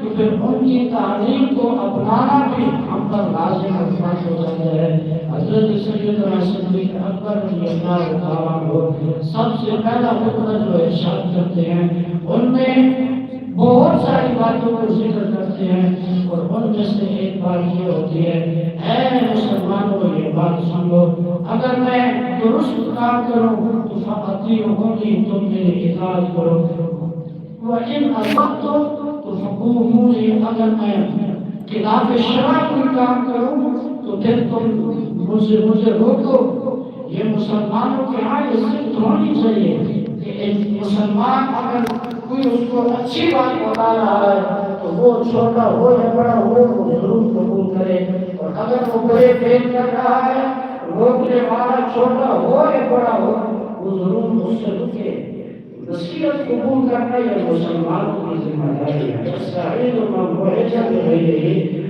تو پھر ان کی تعلیم کو اپنانا بھی ہم پر لازم اور فرض ہو جاتا ہے۔ حضرت سیدنا صدیق اکبر رضی اللہ تعالیٰ عنہ سب سے پہلا خطبہ جو ارشاد کرتے ہیں ان میں بہت ساری باتوں کو ذکر کرتے ہیں، اور ان میں سے ایک بات یہ ہوتی ہے، اے مسلمانوں یہ بات سن لو، اگر میں درست کام کروں تو فاطیعونی، تم میری اطاعت کرو، وَإِنْ أَصَبْتُ تو فَقُومُونِي، اگر میں خلاف شرع کوئی کام کروں تو پھر تم مجھے روکو۔ یہ مسلمانوں کے ہاں یہ صفت ہونی چاہیے کہ ایک مسلمان اگر کوئی اس کو اچھی بات بتا رہا ہے تو وہ چھوٹا ہو یا بڑا ہو وہ ضرور قبول کرے، اور اگر وہ برے پیش کر رہا ہے روکنے والا چھوٹا ہو یا بڑا ہو وہ ضرور اس سے رکے۔ نصیحت قبول کرنا یہ مسلمانوں کی ذمہ داری ہے۔ استعینوا بالصبر والصلاة